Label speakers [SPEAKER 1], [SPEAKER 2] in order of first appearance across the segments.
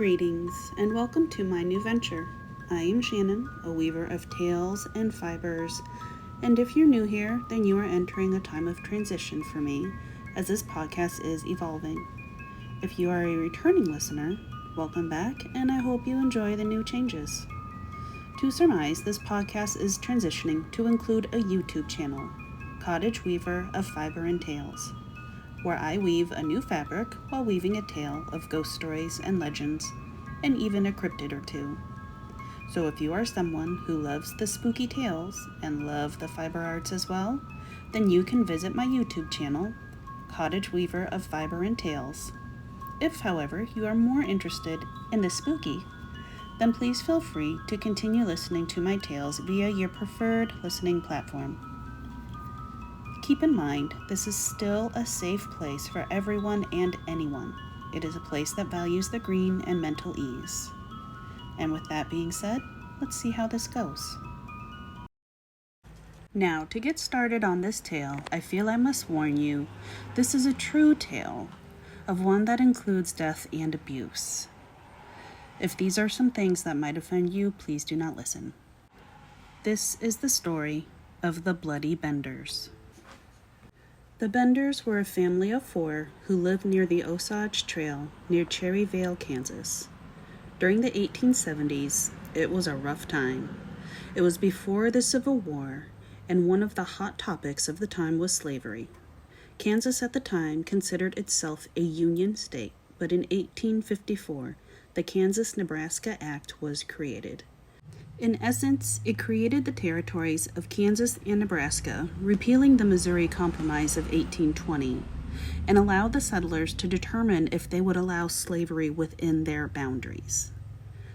[SPEAKER 1] Greetings, and welcome to my new venture. I am Shannon, a weaver of tales and fibers, and if you're new here, then you are entering a time of transition for me, as this podcast is evolving. If you are a returning listener, welcome back, and I hope you enjoy the new changes. To surmise, this podcast is transitioning to include a YouTube channel, Cottage Weaver of Fiber and Tales, where I weave a new fabric while weaving a tale of ghost stories and legends, and even a cryptid or two. So if you are someone who loves the spooky tales and love the fiber arts as well, then you can visit my YouTube channel, Cottage Weaver of Fiber and Tales. If, however, you are more interested in the spooky, then please feel free to continue listening to my tales via your preferred listening platform. Keep in mind, this is still a safe place for everyone and anyone. It is a place that values the green and mental ease. And with that being said, let's see how this goes. Now, to get started on this tale, I feel I must warn you, this is a true tale of one that includes death and abuse. If these are some things that might offend you, please do not listen. This is the story of the Bloody Benders. The Benders were a family of 4 who lived near the Osage Trail near Cherryvale, Kansas. During the 1870s, it was a rough time. It was before the Civil War, and one of the hot topics of the time was slavery. Kansas at the time considered itself a Union state, but in 1854, the Kansas-Nebraska Act was created. In essence, it created the territories of Kansas and Nebraska, repealing the Missouri Compromise of 1820, and allowed the settlers to determine if they would allow slavery within their boundaries.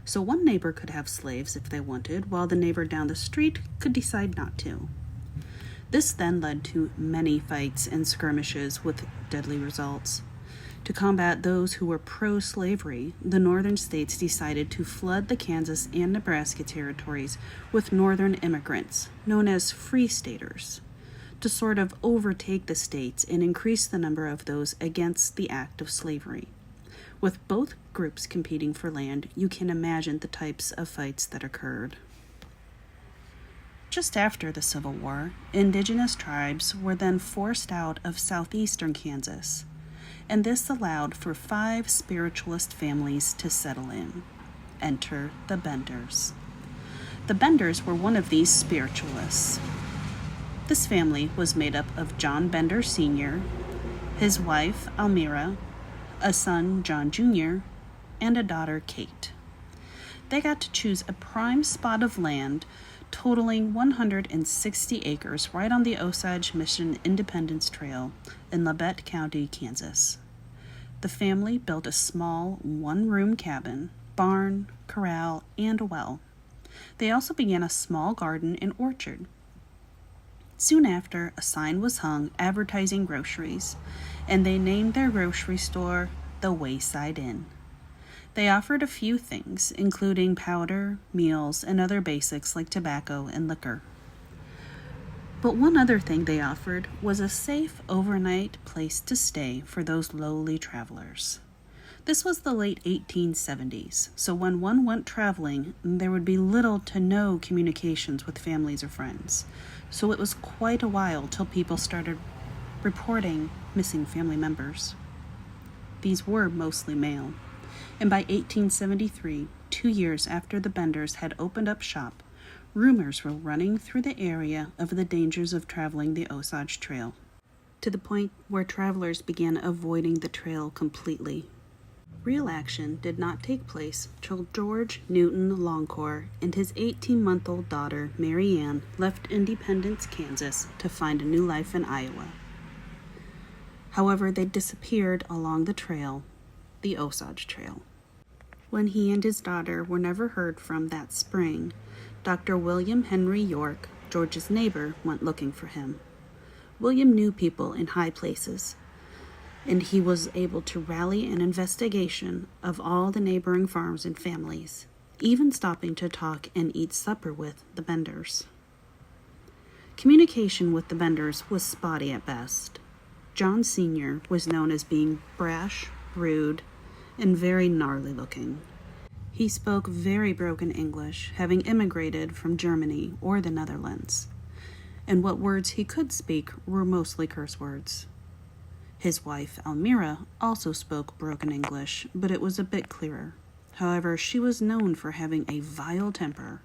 [SPEAKER 1] So one neighbor could have slaves if they wanted, while the neighbor down the street could decide not to. This then led to many fights and skirmishes with deadly results. To combat those who were pro-slavery, the northern states decided to flood the Kansas and Nebraska territories with northern immigrants, known as free staters, to sort of overtake the states and increase the number of those against the act of slavery. With both groups competing for land, you can imagine the types of fights that occurred. Just after the Civil War, indigenous tribes were then forced out of southeastern Kansas, and this allowed for 5 spiritualist families to settle in. Enter the Benders. The Benders were one of these spiritualists. This family was made up of John Bender Sr., his wife Almira, a son John Jr., and a daughter Kate. They got to choose a prime spot of land totaling 160 acres right on the Osage Mission Independence Trail in Labette County, Kansas. The family built a small 1-room cabin, barn, corral, and a well. They also began a small garden and orchard. Soon after, a sign was hung advertising groceries, and they named their grocery store the Wayside Inn. They offered a few things, including powder, meals, and other basics like tobacco and liquor. But one other thing they offered was a safe overnight place to stay for those lowly travelers. This was the late 1870s, so when one went traveling, there would be little to no communications with families or friends. So it was quite a while till people started reporting missing family members. These were mostly male. And by 1873, 2 years after the Benders had opened up shop, rumors were running through the area of the dangers of traveling the Osage Trail, to the point where travelers began avoiding the trail completely. Real action did not take place till George Newton Longcore and his 18-month-old daughter, Mary Ann, left Independence, Kansas, to find a new life in Iowa. However, they disappeared along the trail, the Osage Trail. When he and his daughter were never heard from that spring, Dr. William Henry York, George's neighbor, went looking for him. William knew people in high places, and he was able to rally an investigation of all the neighboring farms and families, even stopping to talk and eat supper with the Benders. Communication with the Benders was spotty at best. John Sr. was known as being brash, rude, and very gnarly looking. He spoke very broken English, having immigrated from Germany or the Netherlands, and what words he could speak were mostly curse words. His wife, Almira, also spoke broken English, but it was a bit clearer. However, she was known for having a vile temper,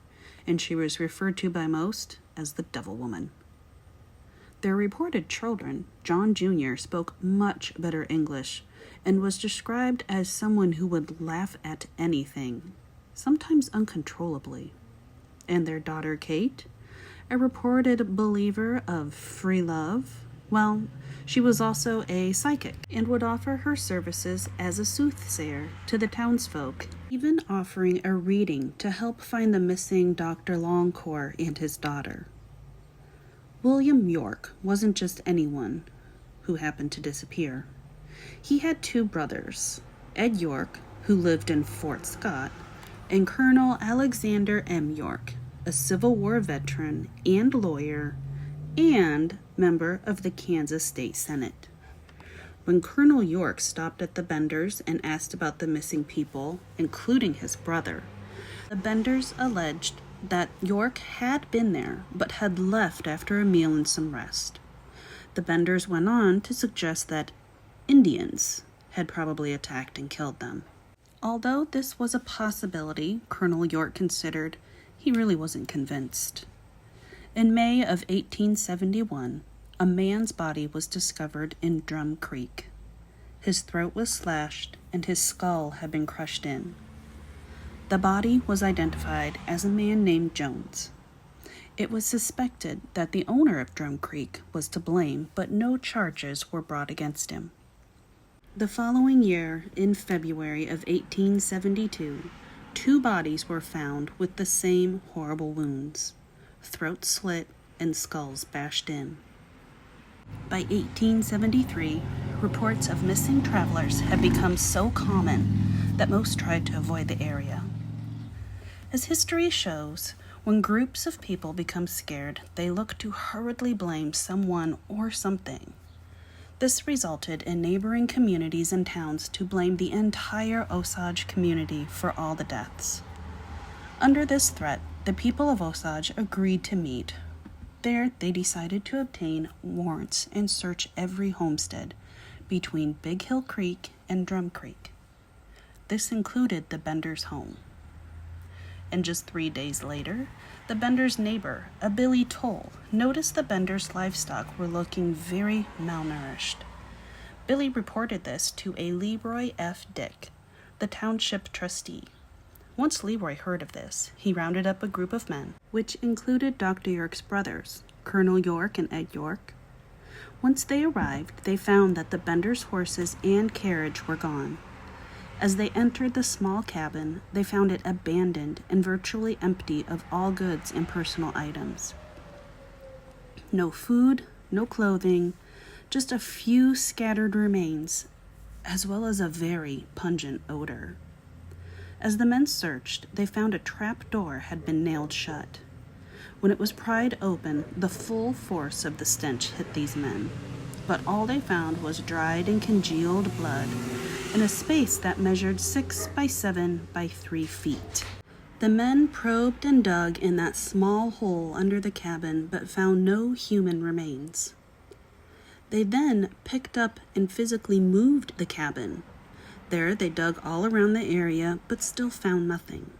[SPEAKER 1] and she was referred to by most as the Devil Woman. Their reported children, John Jr., spoke much better English and was described as someone who would laugh at anything, sometimes uncontrollably. And their daughter, Kate, a reported believer of free love, well, she was also a psychic and would offer her services as a soothsayer to the townsfolk, even offering a reading to help find the missing Dr. Longcore and his daughter. William York wasn't just anyone who happened to disappear. He had two brothers, Ed York, who lived in Fort Scott, and Colonel Alexander M. York, a Civil War veteran and lawyer and member of the Kansas State Senate. When Colonel York stopped at the Benders and asked about the missing people, including his brother, the Benders alleged that York had been there, but had left after a meal and some rest. The Benders went on to suggest that Indians had probably attacked and killed them. Although this was a possibility, Colonel York considered, he really wasn't convinced. In May of 1871, a man's body was discovered in Drum Creek. His throat was slashed and his skull had been crushed in. The body was identified as a man named Jones. It was suspected that the owner of Drum Creek was to blame, but no charges were brought against him. The following year, in February of 1872, 2 bodies were found with the same horrible wounds, throats slit and skulls bashed in. By 1873, reports of missing travelers had become so common that most tried to avoid the area. As history shows, when groups of people become scared, they look to hurriedly blame someone or something. This resulted in neighboring communities and towns to blame the entire Osage community for all the deaths. Under this threat, the people of Osage agreed to meet. There, they decided to obtain warrants and search every homestead between Big Hill Creek and Drum Creek. This included the Benders' home. And just 3 days later, the Benders' neighbor, a Billy Toll, noticed the Benders' livestock were looking very malnourished. Billy reported this to a Leroy F. Dick, the township trustee. Once Leroy heard of this, he rounded up a group of men, which included Dr. York's brothers, Colonel York and Ed York. Once they arrived, they found that the Benders' horses and carriage were gone. As they entered the small cabin, they found it abandoned and virtually empty of all goods and personal items. No food, no clothing, just a few scattered remains, as well as a very pungent odor. As the men searched, they found a trap door had been nailed shut. When it was pried open, the full force of the stench hit these men, but all they found was dried and congealed blood in a space that measured 6 by 7 by 3 feet. The men probed and dug in that small hole under the cabin, but found no human remains. They then picked up and physically moved the cabin. There, they dug all around the area, but still found nothing.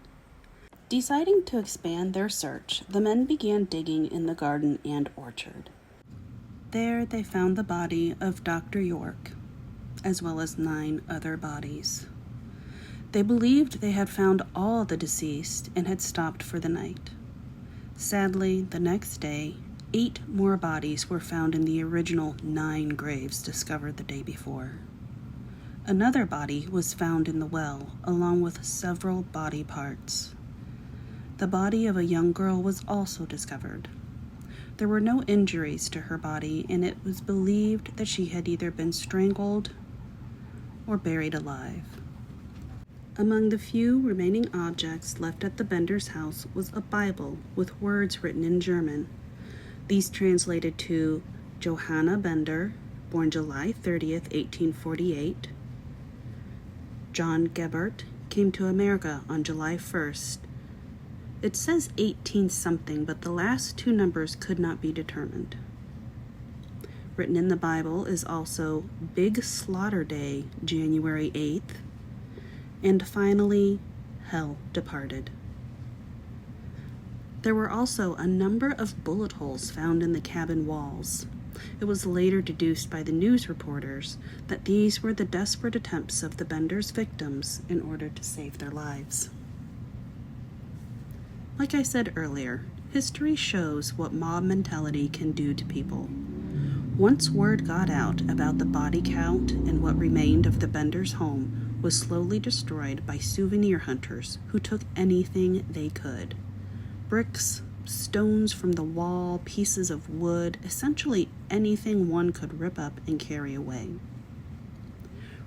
[SPEAKER 1] Deciding to expand their search, the men began digging in the garden and orchard. There, they found the body of Dr. York, as well as 9 other bodies. They believed they had found all the deceased and had stopped for the night. Sadly, the next day, 8 more bodies were found in the original 9 graves discovered the day before. Another body was found in the well, along with several body parts. The body of a young girl was also discovered. There were no injuries to her body, and it was believed that she had either been strangled or buried alive. Among the few remaining objects left at the Benders' house was a Bible with words written in German. These translated to Johanna Bender, born July 30th, 1848, John Gebert, came to America on July 1st. It says 18-something, but the last two numbers could not be determined. Written in the Bible is also Big Slaughter Day, January 8th, and finally, hell departed. There were also a number of bullet holes found in the cabin walls. It was later deduced by the news reporters that these were the desperate attempts of the Benders' victims in order to save their lives. Like I said earlier, history shows what mob mentality can do to people. Once word got out about the body count and what remained of the Benders' home was slowly destroyed by souvenir hunters who took anything they could. Bricks, stones from the wall, pieces of wood, essentially anything one could rip up and carry away.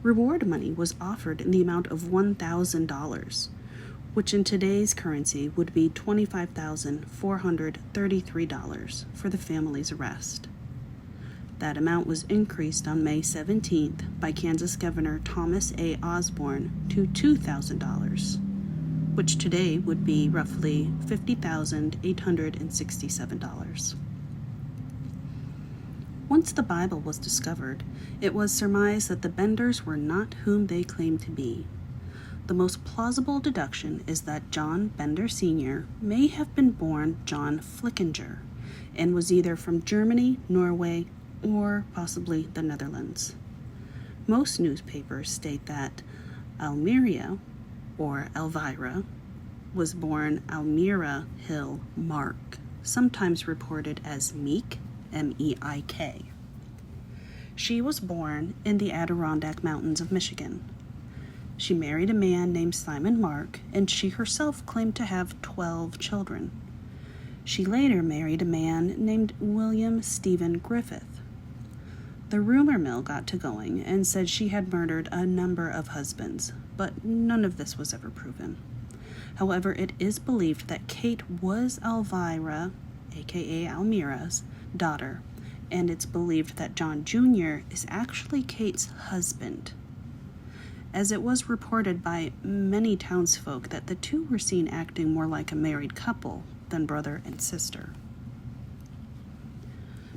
[SPEAKER 1] Reward money was offered in the amount of $1,000, which in today's currency would be $25,433 for the family's arrest. That amount was increased on May 17th by Kansas Governor Thomas A. Osborne to $2,000, which today would be roughly $50,867. Once the Bible was discovered, it was surmised that the Benders were not whom they claimed to be. The most plausible deduction is that John Bender Sr. may have been born John Flickinger and was either from Germany, Norway, or possibly the Netherlands. Most newspapers state that Almeria, or Elvira, was born Almira Hill Mark, sometimes reported as Meek, M-E-I-K. She was born in the Adirondack Mountains of Michigan. She married a man named Simon Mark, and she herself claimed to have 12 children. She later married a man named William Stephen Griffith. The rumor mill got to going and said she had murdered a number of husbands, but none of this was ever proven. However, it is believed that Kate was Elvira, aka Almira's, daughter, and it's believed that John Jr. is actually Kate's husband, as it was reported by many townsfolk that the two were seen acting more like a married couple than brother and sister.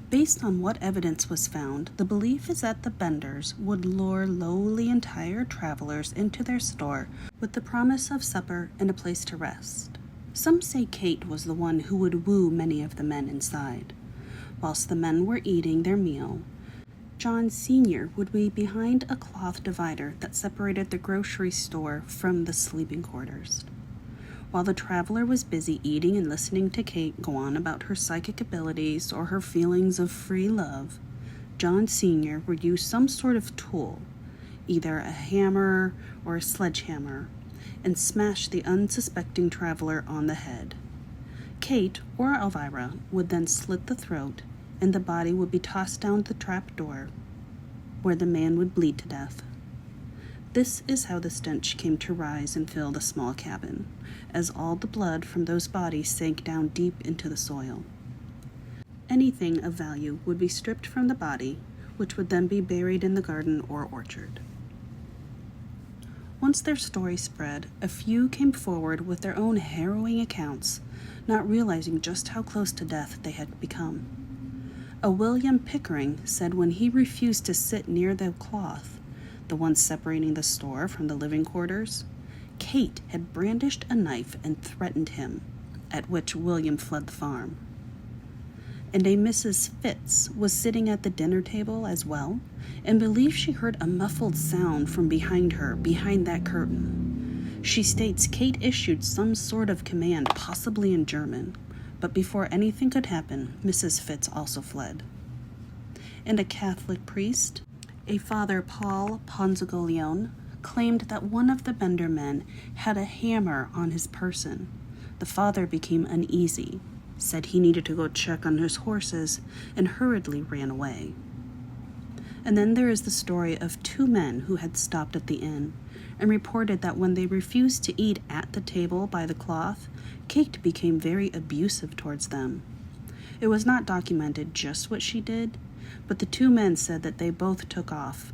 [SPEAKER 1] Based on what evidence was found, the belief is that the Benders would lure lowly and tired travelers into their store with the promise of supper and a place to rest. Some say Kate was the one who would woo many of the men inside. Whilst the men were eating their meal, John Sr. would be behind a cloth divider that separated the grocery store from the sleeping quarters. While the traveler was busy eating and listening to Kate go on about her psychic abilities or her feelings of free love, John Sr. would use some sort of tool, either a hammer or a sledgehammer, and smash the unsuspecting traveler on the head. Kate, or Elvira, would then slit the throat, and the body would be tossed down the trap door, where the man would bleed to death. This is how the stench came to rise and fill the small cabin, as all the blood from those bodies sank down deep into the soil. Anything of value would be stripped from the body, which would then be buried in the garden or orchard. Once their story spread, a few came forward with their own harrowing accounts, not realizing just how close to death they had become. A William Pickering said when he refused to sit near the cloth, the one separating the store from the living quarters, Kate had brandished a knife and threatened him, at which William fled the farm. And a Mrs. Fitz was sitting at the dinner table as well, and believed she heard a muffled sound from behind her, behind that curtain. She states Kate issued some sort of command, possibly in German, but before anything could happen, Mrs. Fitz also fled. And a Catholic priest, a Father Paul Ponzaglione, claimed that one of the Bender men had a hammer on his person. The father became uneasy, said he needed to go check on his horses, and hurriedly ran away. And then there is the story of two men who had stopped at the inn and reported that when they refused to eat at the table by the cloth, Kate became very abusive towards them. It was not documented just what she did, but the two men said that they both took off.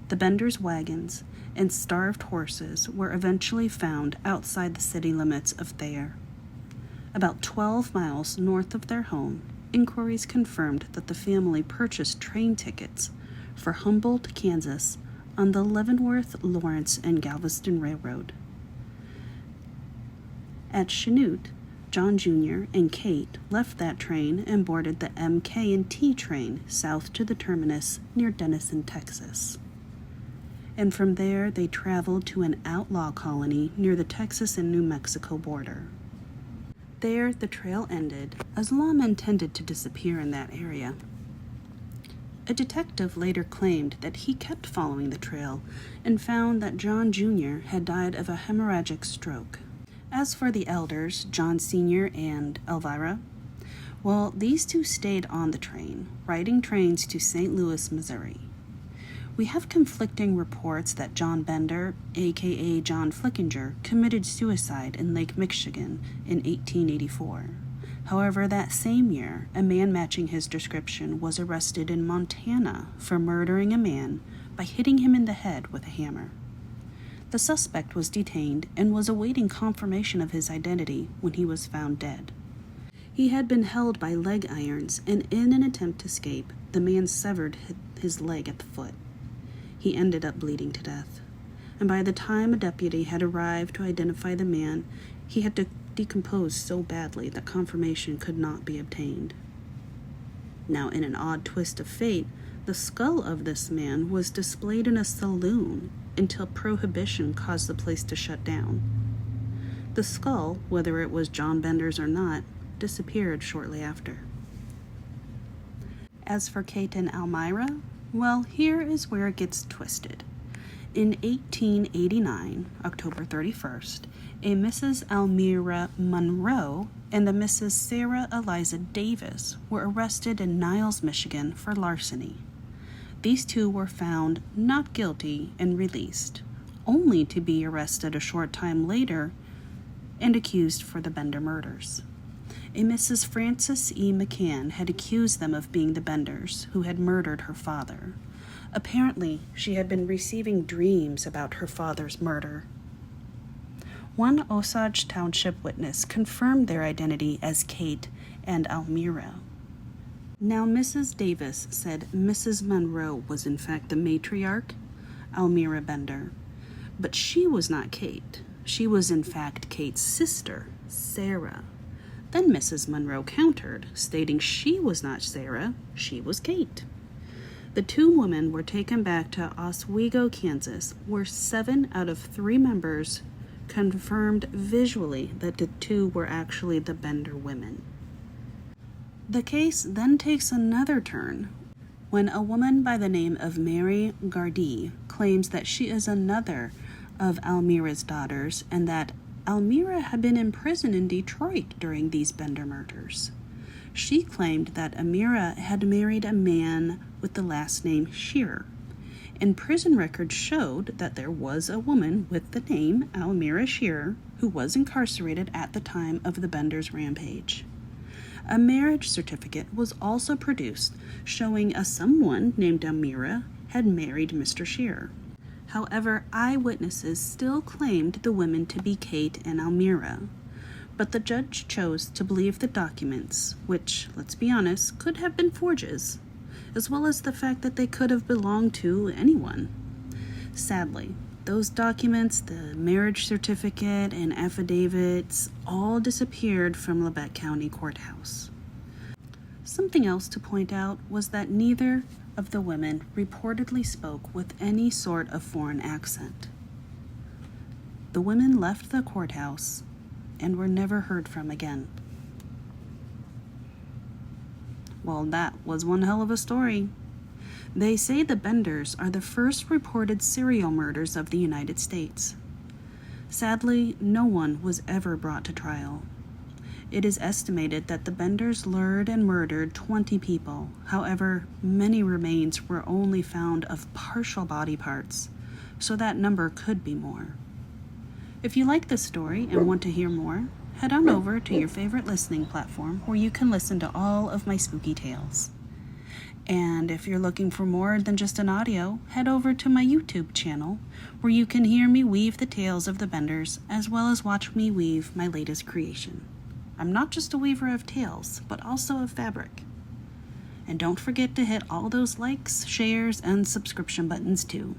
[SPEAKER 1] The Benders' wagons and starved horses were eventually found outside the city limits of Thayer. About 12 miles north of their home, inquiries confirmed that the family purchased train tickets for Humboldt, Kansas, on the Leavenworth, Lawrence, and Galveston Railroad. At Chanute, John Jr. and Kate left that train and boarded the MK&T train south to the terminus near Denison, Texas. And from there, they traveled to an outlaw colony near the Texas and New Mexico border. There, the trail ended, as lawmen tended to disappear in that area. A detective later claimed that he kept following the trail and found that John Jr. had died of a hemorrhagic stroke. As for the elders, John Sr. and Elvira, well, these two stayed on the train, riding trains to St. Louis, Missouri. We have conflicting reports that John Bender, aka John Flickinger, committed suicide in Lake Michigan in 1884. However, that same year, a man matching his description was arrested in Montana for murdering a man by hitting him in the head with a hammer. The suspect was detained and was awaiting confirmation of his identity when he was found dead. He had been held by leg irons, and in an attempt to escape, the man severed his leg at the foot. He ended up bleeding to death, and by the time a deputy had arrived to identify the man, he had decomposed so badly that confirmation could not be obtained. Now, in an odd twist of fate, the skull of this man was displayed in a saloon until Prohibition caused the place to shut down. The skull, whether it was John Bender's or not, disappeared shortly after. As for Kate and Elmira, well, here is where it gets twisted. In 1889, October 31st, a Mrs. Elmira Monroe and a Mrs. Sarah Eliza Davis were arrested in Niles, Michigan for larceny. These two were found not guilty and released, only to be arrested a short time later and accused for the Bender murders. A Mrs. Frances E. McCann had accused them of being the Benders who had murdered her father. Apparently, she had been receiving dreams about her father's murder. One Osage Township witness confirmed their identity as Kate and Elmira. Now, Mrs. Davis said Mrs. Monroe was in fact the matriarch, Elmira Bender, but she was not Kate. She was in fact Kate's sister, Sarah. Then Mrs. Monroe countered, stating she was not Sarah, she was Kate. The two women were taken back to Oswego, Kansas, where 7 out of 3 members confirmed visually that the two were actually the Bender women. The case then takes another turn when a woman by the name of Mary Gardee claims that she is another of Elmira's daughters and that Elmira had been in prison in Detroit during these Bender murders. She claimed that Elmira had married a man with the last name Shearer, and prison records showed that there was a woman with the name Elmira Shearer who was incarcerated at the time of the Benders' rampage. A marriage certificate was also produced showing a someone named Elmira had married Mr. Shearer. However, eyewitnesses still claimed the women to be Kate and Elmira, but the judge chose to believe the documents, which, let's be honest, could have been forges, as well as the fact that they could have belonged to anyone. Sadly, those documents, the marriage certificate and affidavits, all disappeared from Labette County Courthouse. Something else to point out was that neither of the women reportedly spoke with any sort of foreign accent. The women left the courthouse and were never heard from again. Well, that was one hell of a story. They say the Benders are the first reported serial murders of the United States. Sadly, no one was ever brought to trial. It is estimated that the Benders lured and murdered 20 people. However, many remains were only found of partial body parts, so that number could be more. If you like this story and want to hear more, head on over to your favorite listening platform where you can listen to all of my spooky tales. And if you're looking for more than just an audio, head over to my YouTube channel, where you can hear me weave the tales of the Benders, as well as watch me weave my latest creation. I'm not just a weaver of tales, but also of fabric. And don't forget to hit all those likes, shares, and subscription buttons too.